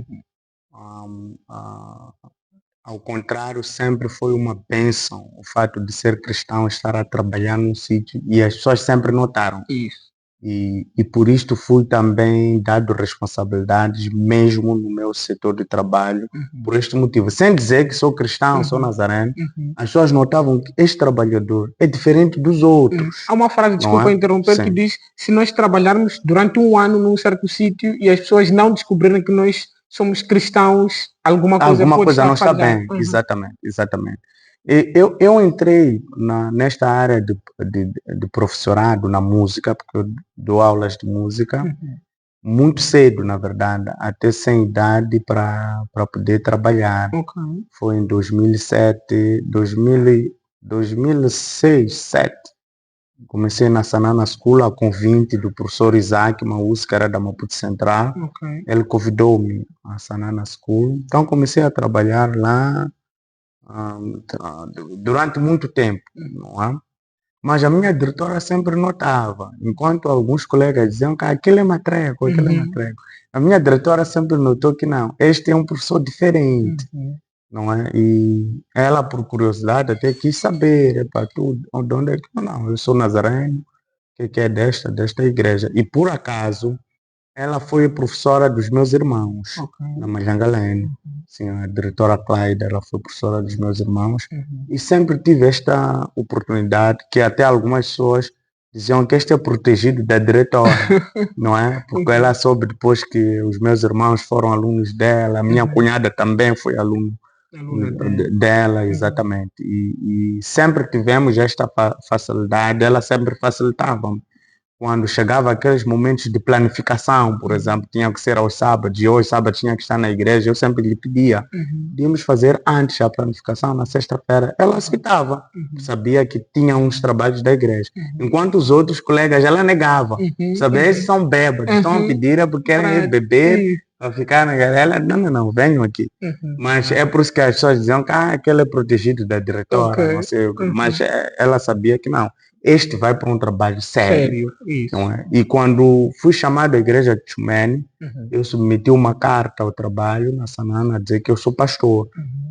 Ao contrário, sempre foi uma bênção o fato de ser cristão, estar a trabalhar num sítio, e as pessoas sempre notaram. Isso. E por isto fui também dado responsabilidades, mesmo no meu setor de trabalho, por este motivo. Sem dizer que sou cristão, sou nazareno, as pessoas notavam que este trabalhador é diferente dos outros. Há uma frase, desculpa interromper, que diz: se nós trabalharmos durante um ano num certo sítio e as pessoas não descobrirem que nós somos cristãos, alguma coisa Alguma pode coisa estar não está falhando. bem, exatamente, exatamente. Eu entrei nesta área de professorado na música, porque eu dou aulas de música, muito cedo, na verdade, até sem idade para poder trabalhar. Ok. Foi em 2007, 2006, 2007. Comecei na Sanana School a convite do professor Isaac Maús, que era da Maputo Central. Ok. Ele convidou-me à Sanana School. Então comecei a trabalhar lá durante muito tempo, não é? Mas a minha diretora sempre notava, enquanto alguns colegas diziam que aquele é matreco, aquele é matreco. A minha diretora sempre notou que não, este é um professor diferente, não é? E ela, por curiosidade, até quis saber, para tudo, de onde é que não, eu sou nazareno, que é desta igreja. E por acaso, ela foi professora dos meus irmãos, na Malhangalene. Sim, a diretora Clyde, ela foi professora dos meus irmãos. E sempre tive esta oportunidade, que até algumas pessoas diziam que este é protegido da diretora, não é? Porque ela soube depois que os meus irmãos foram alunos dela, a minha cunhada também foi aluna dela, exatamente. E sempre tivemos esta facilidade, ela sempre facilitava. Quando chegava aqueles momentos de planificação, por exemplo, tinha que ser aos sábados, e hoje sábado tinha que estar na igreja, eu sempre lhe pedia, podíamos fazer antes a planificação, na sexta-feira. Ela aceitava, sabia que tinha uns trabalhos da igreja. Enquanto os outros colegas, ela negava, sabia, esses são bêbados, estão a pedir é porque querem ir beber, para ficar na igreja. Ela, não, venham aqui. Mas é por isso que as pessoas diziam que aquele é protegido da diretora, não sei, mas ela sabia que não. Este vai para um trabalho sério. Não é? E quando fui chamado à igreja de Chumene, eu submeti uma carta ao trabalho na Sanana a dizer que eu sou pastor.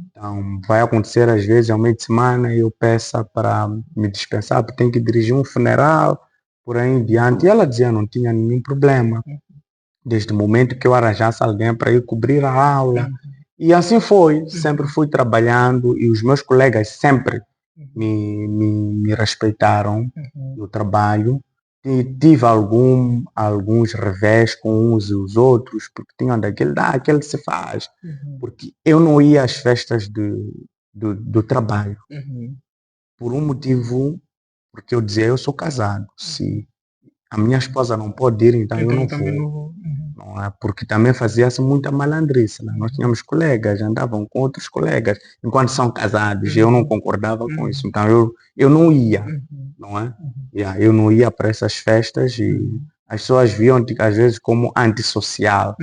Então, vai acontecer às vezes, ao meio de semana, eu peço para me dispensar, porque tenho que dirigir um funeral, por aí em diante. E ela dizia não tinha nenhum problema, desde o momento que eu arranjasse alguém para ir cobrir a aula. E assim foi, sempre fui trabalhando e os meus colegas sempre me respeitaram no trabalho. E tive alguns revés com uns e os outros, porque tinham aquele se faz. Porque eu não ia às festas do trabalho. Por um motivo, porque eu dizia, eu sou casado. Se a minha esposa não pode ir, então eu não vou. Não é? Porque também fazia-se muita malandrice. Né? Nós tínhamos colegas, andavam com outros colegas, enquanto são casados, eu não concordava com isso. Então eu não ia, não é? Eu não ia para essas festas e as pessoas viam às vezes como antissocial,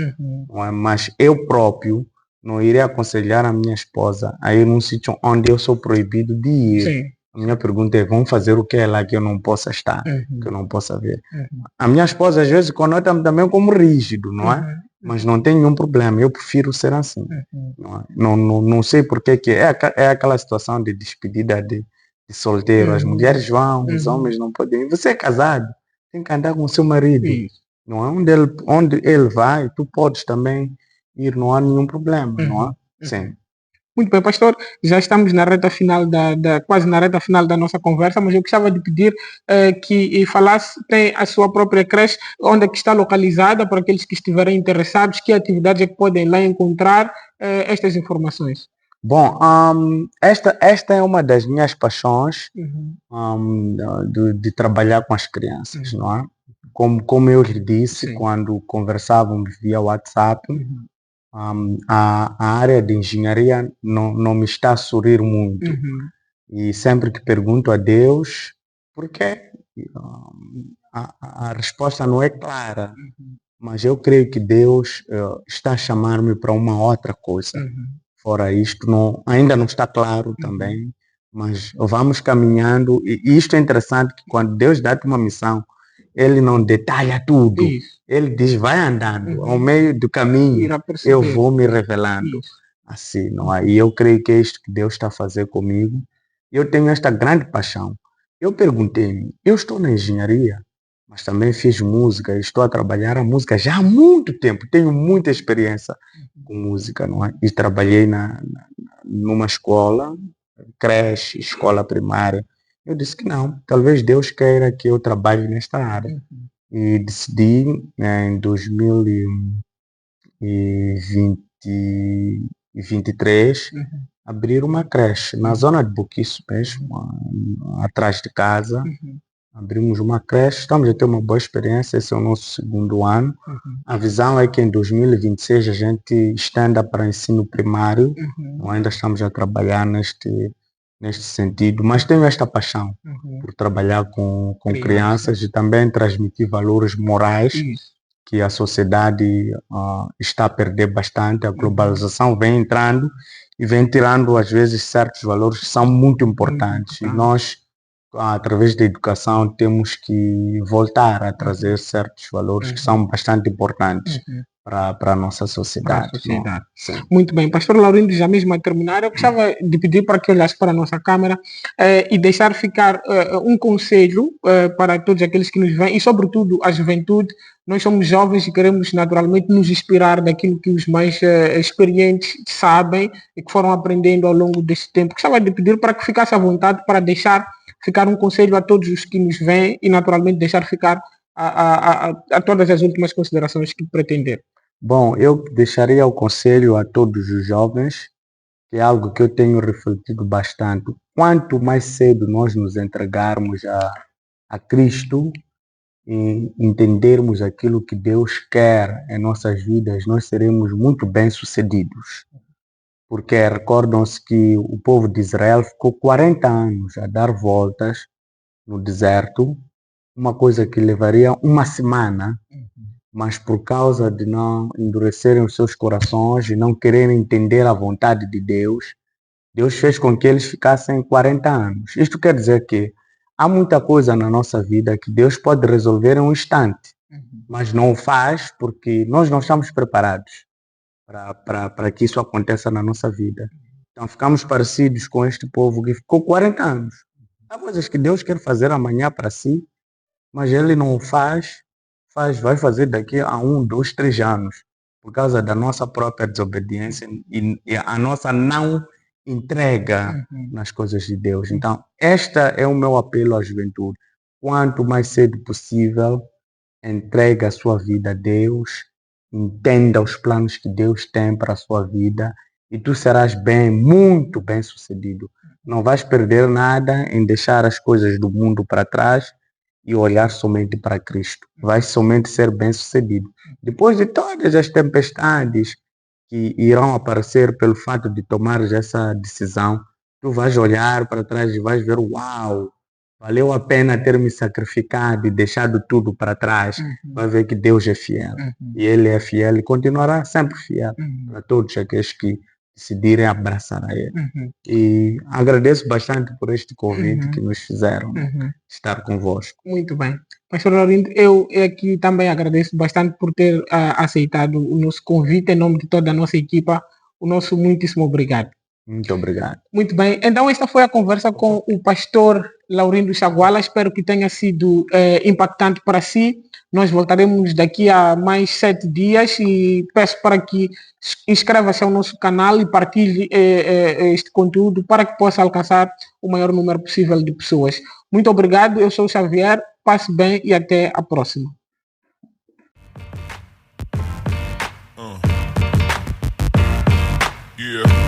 não é? Mas eu próprio não iria aconselhar a minha esposa a ir num sítio onde eu sou proibido de ir. Sim. A minha pergunta é, vamos fazer o que é lá que eu não possa estar, que eu não possa ver? A minha esposa às vezes conota-me também como rígido, não é? Mas não tem nenhum problema, eu prefiro ser assim. Não, é? Não sei porque que é aquela situação de despedida de solteiro. As mulheres vão, os homens não podem. Você é casado, tem que andar com o seu marido. Não é? Onde ele vai, tu podes também ir, não há nenhum problema, não é? Sim. Muito bem, pastor, já estamos na reta final quase na reta final da nossa conversa, mas eu gostava de pedir que falasse, tem a sua própria creche, onde é que está localizada, para aqueles que estiverem interessados, que atividades é que podem lá encontrar estas informações. Bom, esta é uma das minhas paixões de trabalhar com as crianças, não é? Como eu lhe disse, quando conversávamos via WhatsApp, a área de engenharia não me está a sorrir muito. E sempre que pergunto a Deus, porque a resposta não é clara, mas eu creio que Deus está a chamar-me para uma outra coisa. Fora isto, ainda não está claro também, mas vamos caminhando. E isto é interessante, que quando Deus dá-te uma missão, Ele não detalha tudo. Ele diz, vai andando, ao meio do caminho, eu vou me revelando. Assim, não é? E eu creio que é isto que Deus está a fazer comigo. Eu tenho esta grande paixão. Eu perguntei-me, eu estou na engenharia, mas também fiz música, estou a trabalhar a música já há muito tempo, tenho muita experiência com música, não é? E trabalhei numa escola, creche, escola primária. Eu disse que não, talvez Deus queira que eu trabalhe nesta área. E decidi, em 2020, 2023, abrir uma creche na zona de Boquiço mesmo, atrás de casa. Abrimos uma creche, estamos a ter uma boa experiência, esse é o nosso segundo ano. A visão é que em 2026 a gente estenda para ensino primário, ainda estamos a trabalhar neste sentido, mas tenho esta paixão por trabalhar com crianças e também transmitir valores morais que a sociedade está a perder bastante. A globalização vem entrando e vem tirando às vezes certos valores que são muito importantes. E nós, através da educação, temos que voltar a trazer certos valores que são bastante importantes para a nossa sociedade. Muito bem, pastor Laurindo, já mesmo a terminar, eu gostava de pedir para que olhasse para a nossa câmara e deixar ficar um conselho para todos aqueles que nos veem e sobretudo a juventude. Nós somos jovens e queremos naturalmente nos inspirar daquilo que os mais experientes sabem e que foram aprendendo ao longo desse tempo. Gostava de pedir para que ficasse à vontade para deixar ficar um conselho a todos os que nos veem e naturalmente deixar ficar a todas as últimas considerações que pretender. Bom, eu deixaria o conselho a todos os jovens, que é algo que eu tenho refletido bastante. Quanto mais cedo nós nos entregarmos a Cristo e entendermos aquilo que Deus quer em nossas vidas, nós seremos muito bem-sucedidos. Porque recordam-se que o povo de Israel ficou 40 anos a dar voltas no deserto, uma coisa que levaria uma semana, mas por causa de não endurecerem os seus corações e não quererem entender a vontade de Deus, Deus fez com que eles ficassem 40 anos. Isto quer dizer que há muita coisa na nossa vida que Deus pode resolver em um instante, mas não o faz porque nós não estamos preparados para que isso aconteça na nossa vida. Então ficamos parecidos com este povo que ficou 40 anos. Há coisas que Deus quer fazer amanhã para si, mas Ele não o faz, vai fazer daqui a 1, 2, 3 anos, por causa da nossa própria desobediência e a nossa não entrega nas coisas de Deus. Então, este é o meu apelo à juventude. Quanto mais cedo possível, entregue a sua vida a Deus, entenda os planos que Deus tem para a sua vida e tu serás muito bem sucedido. Não vais perder nada em deixar as coisas do mundo para trás e olhar somente para Cristo. Vais somente ser bem sucedido. Depois de todas as tempestades que irão aparecer pelo fato de tomares essa decisão, tu vais olhar para trás e vais ver, uau, valeu a pena ter me sacrificado e deixado tudo para trás. Vai ver que Deus é fiel. E Ele é fiel e continuará sempre fiel para todos aqueles que decidirem abraçar a Ele. E agradeço bastante por este convite que nos fizeram estar convosco. Muito bem. Pastor Laurindo, eu aqui também agradeço bastante por ter aceitado o nosso convite em nome de toda a nossa equipa. O nosso muitíssimo obrigado. Muito obrigado. Muito bem. Então esta foi a conversa com o pastor Laurindo Chaguala. Espero que tenha sido impactante para si. Nós voltaremos daqui a mais 7 dias e peço para que inscreva-se ao nosso canal e partilhe este conteúdo para que possa alcançar o maior número possível de pessoas. Muito obrigado. Eu sou o Xavier. Passe bem e até a próxima. Yeah.